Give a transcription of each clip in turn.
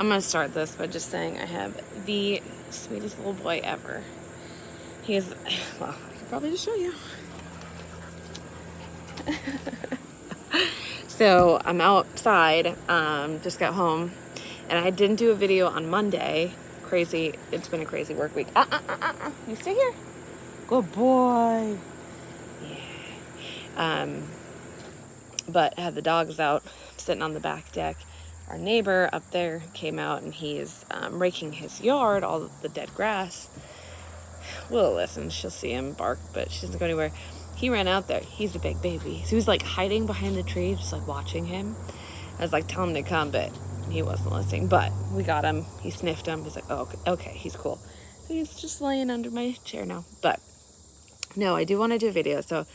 I'm going to start this by just saying I have the sweetest little boy ever. He's, well, I can probably just show you. So I'm outside, just got home, and I didn't do a video on Monday. Crazy, it's been a crazy work week. You stay here. Good boy. Yeah. But I had the dogs out, sitting on the back deck. Our neighbor up there came out, and he's raking his yard, all the dead grass. Willow listens, she'll see him bark, but she doesn't go anywhere. He ran out there. He's a big baby. So he was like hiding behind the tree, just like watching him. I was like telling him to come, but he wasn't listening. But we got him. He sniffed him. He's like, oh, okay, he's cool. So he's just laying under my chair now. But no, I do want to do a video. So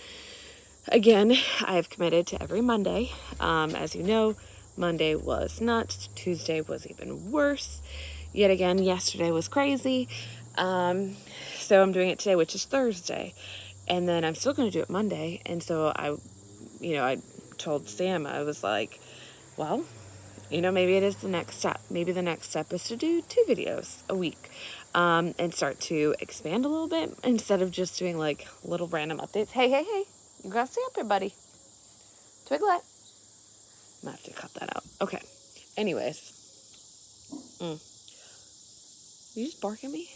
again, I have committed to every Monday. As you know, Monday was nuts. Tuesday was even worse. Yet again, yesterday was crazy. So I'm doing it today, which is Thursday. And then I'm still going to do it Monday. And so I told Sam, I was like, well, maybe it is the next step. Maybe the next step is to do 2 videos a week. And start to expand a little bit instead of just doing like little random updates. Hey, you gotta stay up here, buddy. Twiglet. I'm gonna have to cut that out. Okay. Anyways. You just bark at me?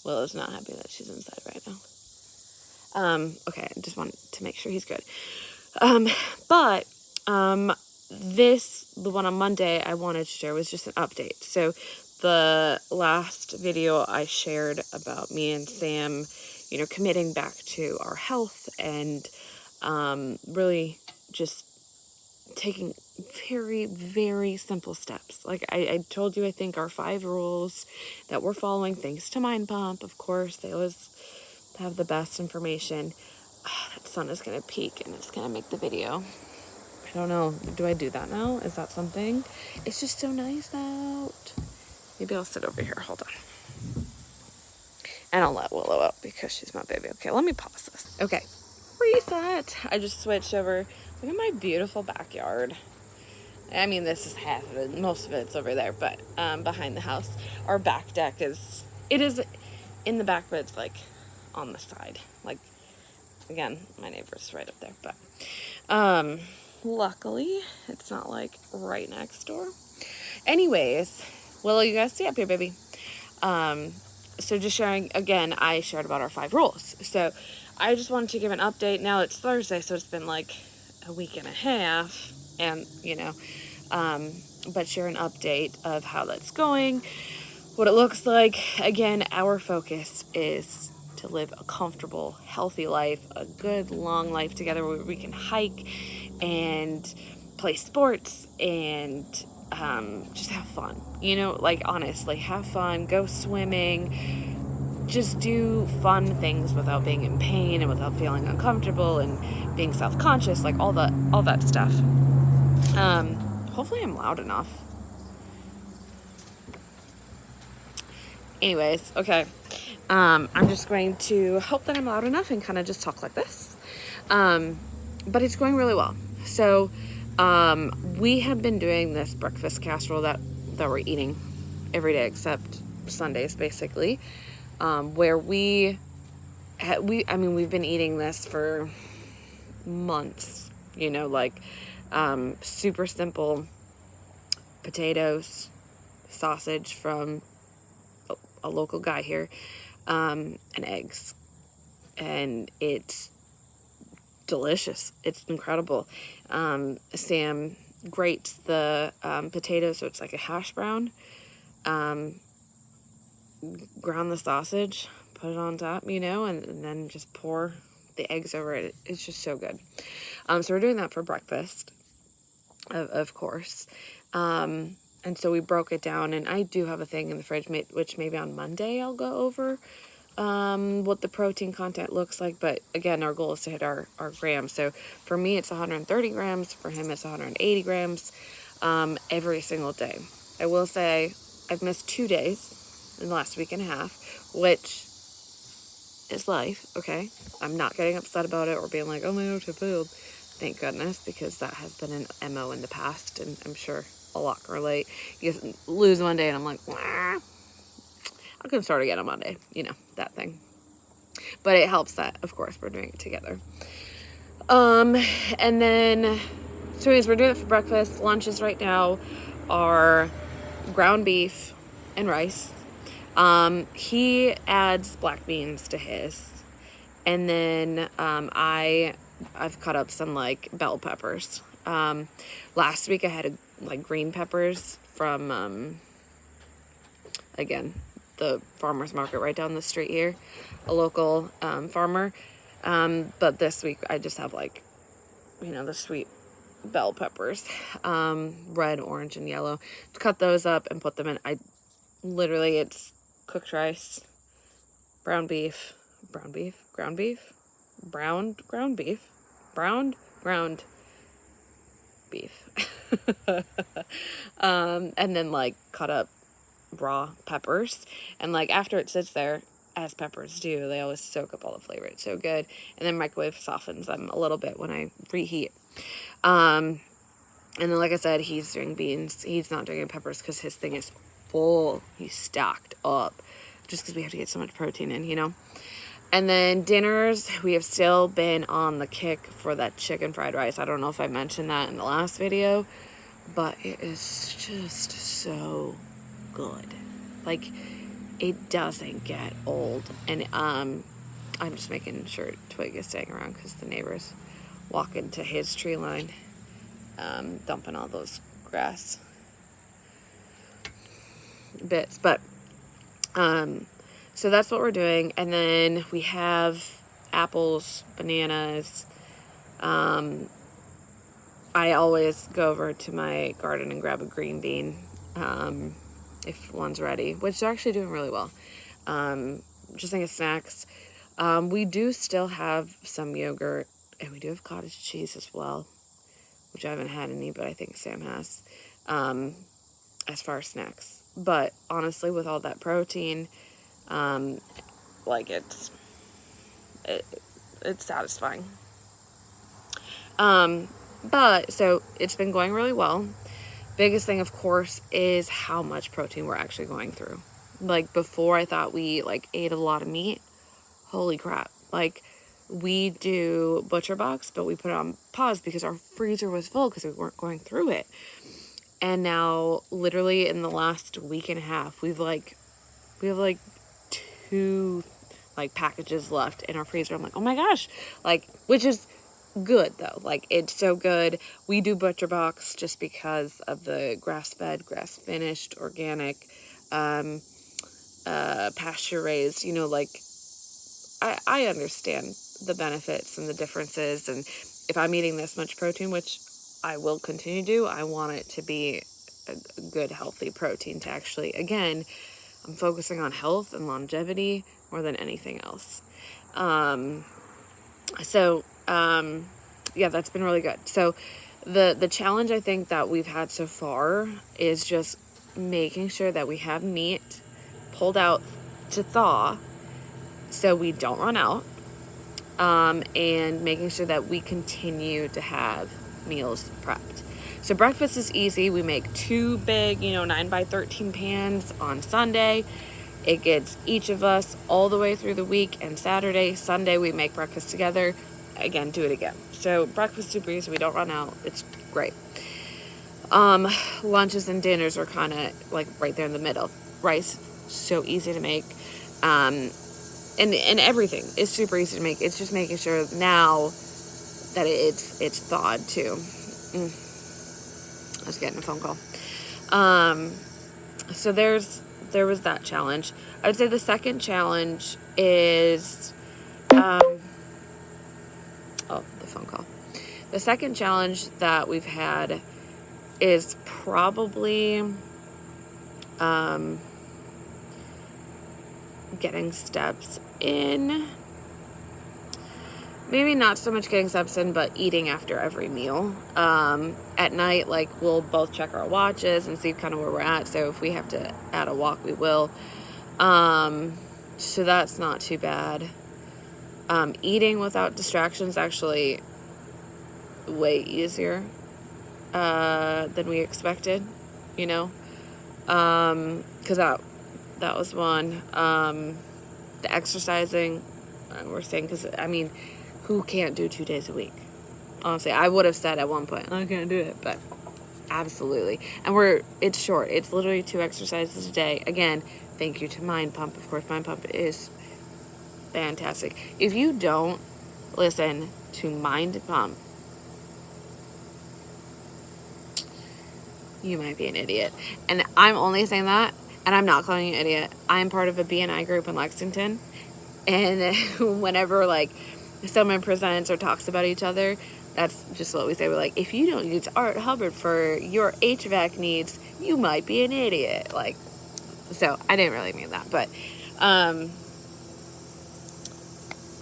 Willow's not happy that she's inside right now. Okay, I just wanted to make sure he's good. But the one on Monday I wanted to share was just an update. So the last video I shared about me and Sam, committing back to our health and really just taking very, very simple steps. Like I told you, I think our 5 rules that we're following, thanks to Mind Pump, of course, they always have the best information. That sun is going to peak and it's going to make the video. I don't know. Do I do that now? Is that something? It's just so nice out. Maybe I'll sit over here. Hold on. And I'll let Willow up because she's my baby. Okay, let me pause this. Okay. Reset. I just switched over. Look at my beautiful backyard. I mean, this is half of it. Most of it's over there, but behind the house. Our back deck is in the back, but it's like on the side. Like, again, my neighbor's right up there, but luckily it's not like right next door. Anyways, Willow, you guys stay up here, baby. So just sharing again, I shared about our 5 rules. So I just wanted to give an update. Now it's Thursday, so it's been like a week and a half, and but share an update of how that's going, what it looks like. Again, our focus is to live a comfortable, healthy life, a good, long life together where we can hike and play sports and just have fun. Like, honestly, have fun, go swimming, just do fun things without being in pain and without feeling uncomfortable and being self-conscious, like all that stuff. Hopefully I'm loud enough. Anyways, okay. I'm just going to hope that I'm loud enough and kind of just talk like this. But it's going really well. So, we have been doing this breakfast casserole that we're eating every day except Sundays, basically. Where we've been eating this for months, super simple potatoes, sausage from a local guy here, and eggs, and it's delicious. It's incredible. Sam grates the potatoes, so it's like a hash brown. Ground the sausage, put it on top, and then just pour the eggs over it. It's just so good. So we're doing that for breakfast, of course. And so we broke it down, and I do have a thing in the fridge, which maybe on Monday I'll go over what the protein content looks like. But again, our goal is to hit our grams. So for me, it's 130 grams. For him, it's 180 grams every single day. I will say I've missed 2 days in the last week and a half, which is life, okay? I'm not getting upset about it or being like, oh my gosh, I failed. Thank goodness, because that has been an MO in the past, and I'm sure a lot late. You lose one day and I'm like, I can start again on Monday. You know, that thing. But it helps that, of course, we're doing it together. And then, so anyways, we're doing it for breakfast. Lunches right now are ground beef and rice. He adds black beans to his. And then, I've cut up some, like, bell peppers. Last week I had, green peppers from, again, the farmer's market right down the street here. A local, farmer. But this week I just have, like, you know, the sweet bell peppers, red, orange, and yellow. Cut those up and put them in. It's cooked rice, browned ground beef, and then, like, cut up raw peppers, and, like, after it sits there, as peppers do, they always soak up all the flavor. It's so good. And then microwave softens them a little bit when I reheat. And then, like I said, he's doing beans. He's not doing peppers because his thing is full. He's stocked up just because we have to get so much protein in, you know. And then dinners, we have still been on the kick for that chicken fried rice. I don't know if I mentioned that in the last video, but it is just so good. Like, it doesn't get old. And I'm just making sure Twig is staying around because the neighbors walk into his tree line, dumping all those grass bits. But so that's what we're doing. And then we have apples, bananas. I always go over to my garden and grab a green bean if one's ready, which they're actually doing really well. Just think of snacks. We do still have some yogurt, and we do have cottage cheese as well, which I haven't had any, but I think Sam has, as far as snacks. But honestly, with all that protein, like, it's satisfying. But so it's been going really well. Biggest thing, of course, is how much protein we're actually going through. Like, before, I thought we, like, ate a lot of meat. Holy crap. Like, we do Butcher Box, but we put it on pause because our freezer was full because we weren't going through it. And now, literally, in the last week and a half, we have, like, 2, like, packages left in our freezer. I'm like, oh my gosh. Like, which is good, though. Like, it's so good. We do Butcher Box just because of the grass-fed, grass-finished, organic, pasture-raised, you know, like, I understand the benefits and the differences, and if I'm eating this much protein, which I will continue to do, I want it to be a good, healthy protein to actually, again, I'm focusing on health and longevity more than anything else. Yeah, that's been really good. So the challenge I think that we've had so far is just making sure that we have meat pulled out to thaw so we don't run out, and making sure that we continue to have meals prepped. So breakfast is easy. We make 2 big, 9x13 pans on Sunday. It gets each of us all the way through the week, and Saturday, Sunday, we make breakfast together. Again, do it again. So breakfast super easy. We don't run out. It's great. Lunches and dinners are kind of like right there in the middle. Rice, so easy to make. And everything is super easy to make. It's just making sure now that it's thawed too. I was getting a phone call. So there was that challenge. I would say the second challenge is, the phone call. The second challenge that we've had is probably, getting steps in. Maybe not so much getting steps in, but eating after every meal. At night, like, we'll both check our watches and see kind of where we're at. So if we have to add a walk, we will. So that's not too bad. Eating without distractions actually way easier than we expected. you know? Because that was one. The exercising, we're saying, because, I mean, who can't do 2 days a week? Honestly, I would have said at one point, I can't do it, but absolutely. And it's short. It's literally 2 exercises a day. Again, thank you to Mind Pump. Of course, Mind Pump is fantastic. If you don't listen to Mind Pump, you might be an idiot. And I'm only saying that, and I'm not calling you an idiot. I'm part of a BNI group in Lexington. And whenever, like, someone presents or talks about each other, that's just what we say. We're like, if you don't use Art Hubbard for your HVAC needs, you might be an idiot. Like, so I didn't really mean that. But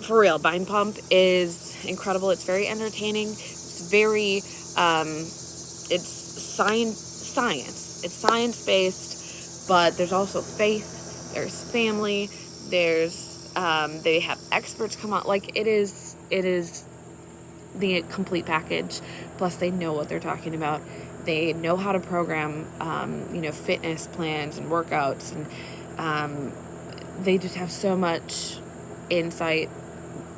for real, Mind Pump is incredible. It's very entertaining. It's very, it's science. It's science-based, but there's also faith. There's family. There's, they have experts come on. Like, it is the complete package. Plus, they know what they're talking about. They know how to program, fitness plans and workouts, and they just have so much insight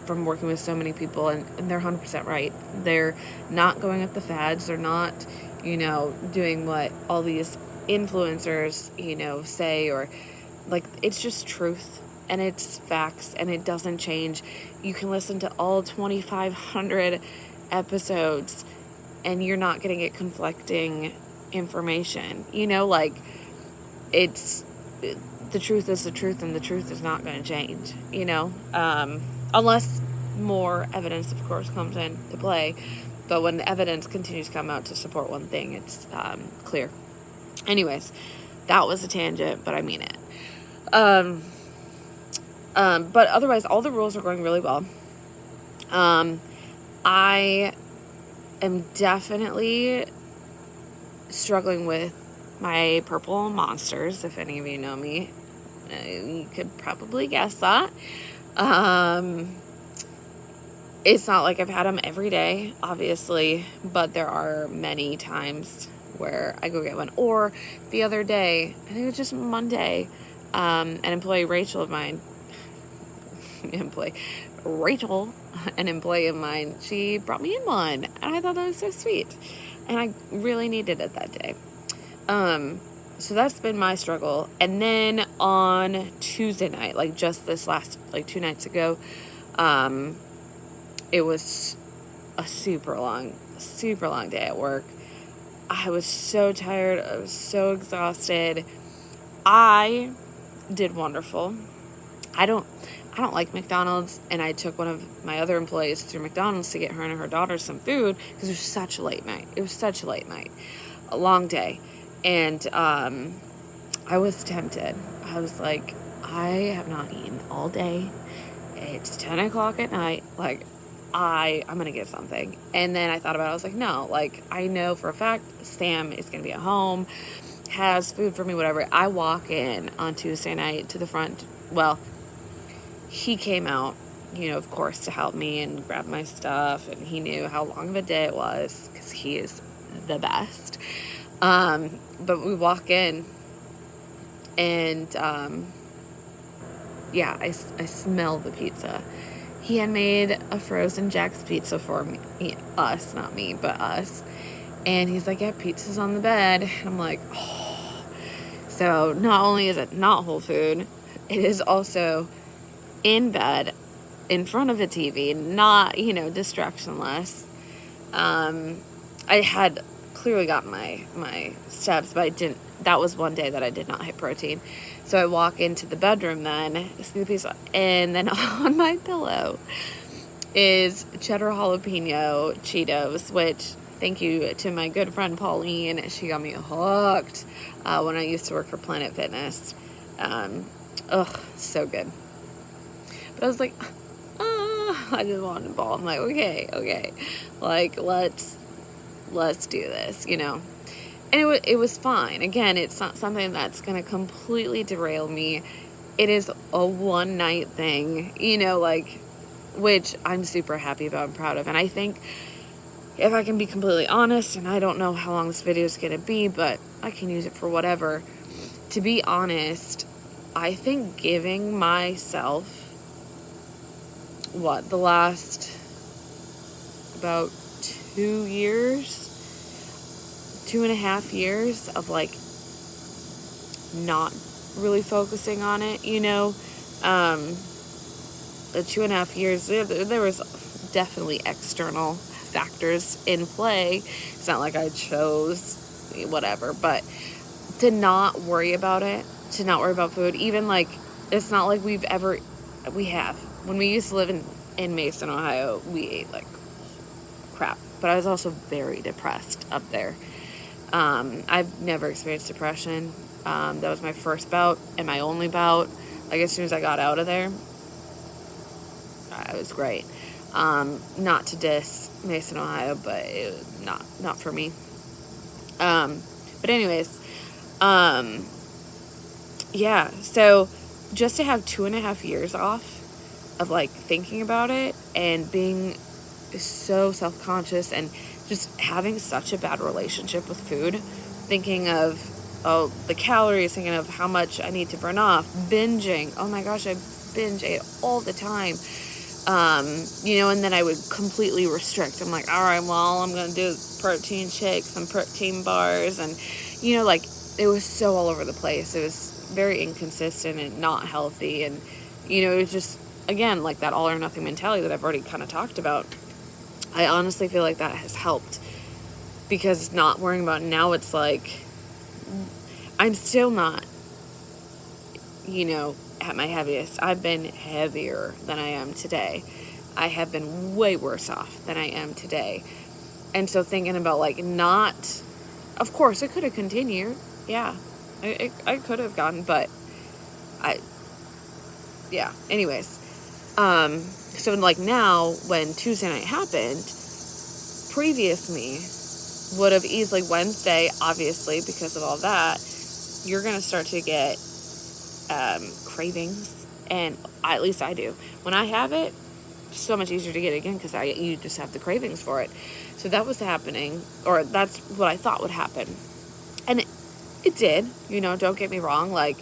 from working with so many people, and they're 100% right. They're not going with the fads. They're not, doing what all these influencers, say, or like, it's just truth. And it's facts, and it doesn't change. You can listen to all 2,500 episodes, and you're not going to get conflicting information. It's the truth is the truth, and the truth is not going to change. Unless more evidence, of course, comes into play. But when the evidence continues to come out to support one thing, it's clear. Anyways, that was a tangent, but I mean it. But otherwise, all the rules are going really well. I am definitely struggling with my purple monsters. If any of you know me, you could probably guess that. It's not like I've had them every day, obviously, but there are many times where I go get one. Or the other day, I think it was just Monday, an employee, Rachel, an employee of mine, she brought me in one, and I thought that was so sweet, and I really needed it that day. So that's been my struggle. And then on Tuesday night, like just this last, 2 nights ago, it was a super long day at work. I was so tired. I was so exhausted. I did wonderful. I don't like McDonald's, and I took one of my other employees through McDonald's to get her and her daughter some food because it was such a late night. A long day. And I was tempted. I was like, I have not eaten all day. It's 10 o'clock at night. Like, I'm going to get something. And then I thought about it. I was like, no, I know for a fact Sam is going to be at home, has food for me, whatever. I walk in on Tuesday night to the front. Well, he came out, of course, to help me and grab my stuff. And he knew how long of a day it was because he is the best. But we walk in and, I smell the pizza. He had made a frozen Jack's Pizza for me, us, not me, but us. And he's like, yeah, pizza's on the bed. And I'm like, oh. So not only is it not whole food, it is also in bed, in front of a TV, not, distractionless. I had clearly got my steps, but that was one day that I did not hit protein. So I walk into the bedroom then, see the pizza, and then on my pillow is cheddar jalapeno Cheetos, which, thank you to my good friend Pauline, she got me hooked when I used to work for Planet Fitness. So good. But I was like, I just wanted to ball. I'm like, okay, let's do this, And it was fine. Again, it's not something that's going to completely derail me. It is a one night thing, which I'm super happy about and proud of. And I think if I can be completely honest, and I don't know how long this video is going to be, but I can use it for whatever. To be honest, I think giving myself, the last about 2.5 years of like not really focusing on it, the 2.5 years, there was definitely external factors in play. It's not like I chose whatever, but to not worry about it, to not worry about food, even like, it's not like we have. When we used to live in Mason, Ohio, we ate like crap, but I was also very depressed up there. I've never experienced depression. That was my first bout and my only bout. Like, as soon as I got out of there, it was great. Not to diss Mason, Ohio, but it was not for me. But anyways, yeah, so just to have 2.5 years off of like thinking about it and being so self-conscious and just having such a bad relationship with food, thinking of the calories, thinking of how much I need to burn off, binging. Oh my gosh, I binge ate all the time. And then I would completely restrict. I'm like, all right, well, I'm gonna do protein shakes and protein bars, and like, it was so all over the place. It was very inconsistent and not healthy, and it was just, again, like that all or nothing mentality that I've already kind of talked about. I honestly feel like that has helped, because not worrying about it now, it's like, I'm still not, at my heaviest. I've been heavier than I am today. I have been way worse off than I am today. And so thinking about like of course it could have continued. Yeah, I could have gotten, but anyways. So like now, when Tuesday night happened, previous me would have easily, Wednesday, obviously, because of all that, you're going to start to get cravings, and at least I do. When I have it, it's so much easier to get it again, because you just have the cravings for it. So that was happening, or that's what I thought would happen. And it did, don't get me wrong. Like,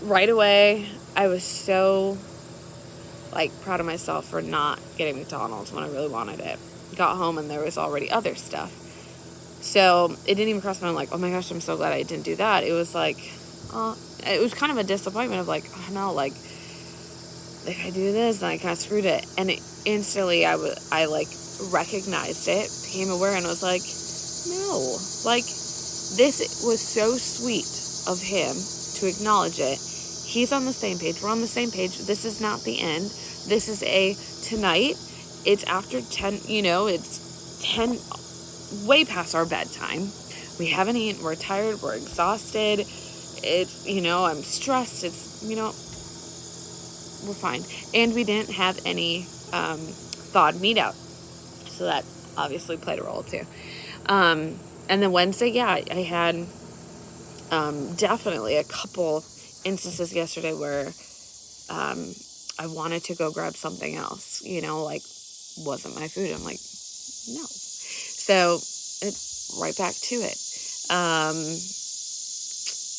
right away, I was so, like, proud of myself for not getting McDonald's when I really wanted it. Got home and there was already other stuff. So it didn't even cross my mind, like, oh my gosh, I'm so glad I didn't do that. It was like, it was kind of a disappointment of like, oh no, like, if I do this, then I kind of screwed it. And instantly I like recognized it, became aware, and was like, no, like, this was so sweet of him to acknowledge it. He's on the same page. We're on the same page. This is not the end. This is tonight. It's after 10, it's 10, way past our bedtime. We haven't eaten. We're tired. We're exhausted. It's, I'm stressed. It's, we're fine. And we didn't have any thawed meat out. So that obviously played a role too. And then Wednesday, yeah, I had definitely a couple instances yesterday where I wanted to go grab something else, like, wasn't my food. I'm like, no. So it's right back to it.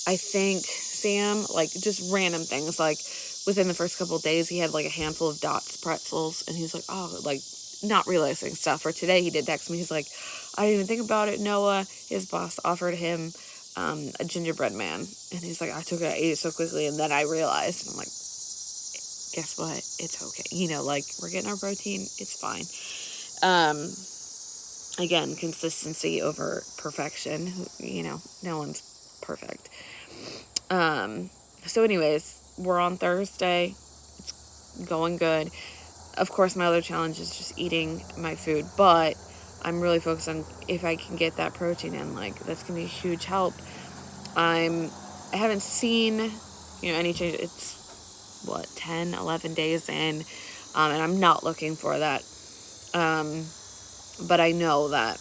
I think Sam, like, just random things, like, within the first couple of days, he had like a handful of Dots pretzels, and he's like, oh, like, not realizing stuff. Or today he did text me, he's like, I didn't even think about it, Noah. His boss offered him a gingerbread man, and he's like, I took it, I ate it so quickly, and then I realized, and I'm like, guess what, it's okay, like, we're getting our protein, it's fine. Again, consistency over perfection, no one's perfect. So anyways, we're on Thursday, it's going good. Of course, my other challenge is just eating my food, but I'm really focused on if I can get that protein in, like, that's going to be a huge help. I haven't seen, any change. It's, 10, 11 days in, and I'm not looking for that. But I know that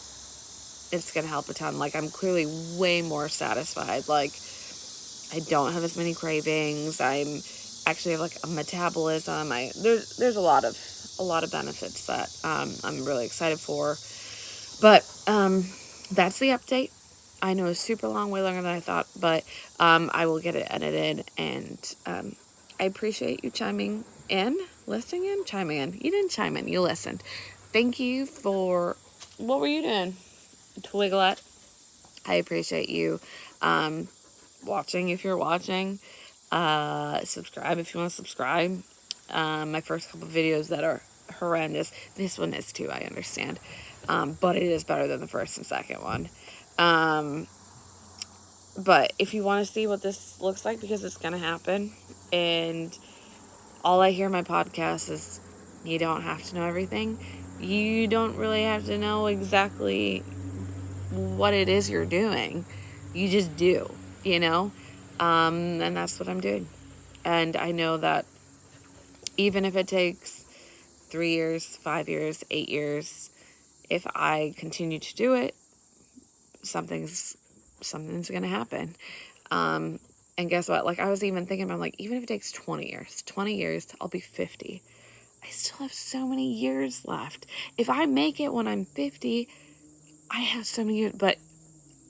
it's going to help a ton. Like, I'm clearly way more satisfied. Like, I don't have as many cravings. I'm actually have, like, a metabolism. There's a lot of benefits that I'm really excited for. But that's the update. I know it's super long, way longer than I thought, but I will get it edited, and I appreciate you chiming in, listening in, chiming in. You didn't chime in, you listened. Thank you for, what were you doing? Twiglet. I appreciate you watching if you're watching. Subscribe if you want to subscribe. My first couple videos that are horrendous. This one is too, I understand. But it is better than the first and second one. But if you want to see what this looks like, because it's going to happen, and all I hear in my podcast is, you don't have to know everything. You don't really have to know exactly what it is you're doing. You just do, you know? And that's what I'm doing. And I know that even if it takes 3 years, 5 years, 8 years, if I continue to do it, something's going to happen. And guess what? Like, I was even thinking about, like, even if it takes 20 years, I'll be 50. I still have so many years left. If I make it when I'm 50, I have so many years, but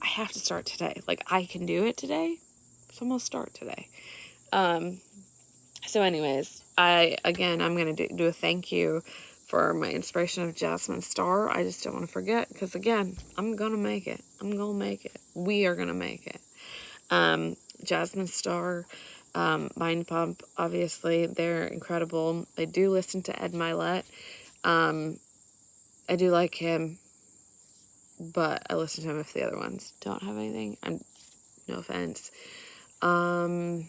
I have to start today. Like, I can do it today, so I'm going to start today. So anyways, I'm going to do a thank you for my inspiration of Jasmine Star. I just don't want to forget, because again, I'm going to make it. We are going to make it. Jasmine Star, Mind Pump, obviously, they're incredible. I do listen to Ed Milet. I do like him, but I listen to him if the other ones don't have anything. No offense. Shalene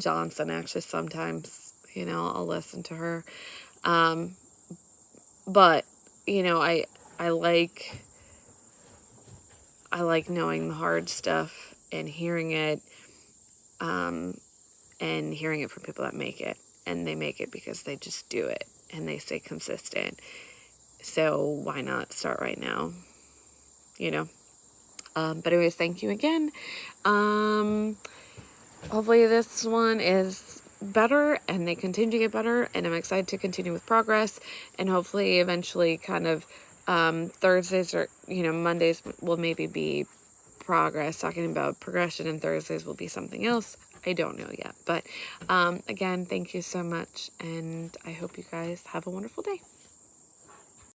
Johnson, actually, sometimes, I'll listen to her. But, I like knowing the hard stuff and hearing it, and hearing it from people that make it. And they make it because they just do it, and they stay consistent. So why not start right now? But anyways, thank you again. Hopefully this one is better, and they continue to get better, and I'm excited to continue with progress, and hopefully eventually kind of Thursdays or Mondays will maybe be progress, talking about progression, and Thursdays will be something else. I don't know yet, but again, thank you so much, and I hope you guys have a wonderful day.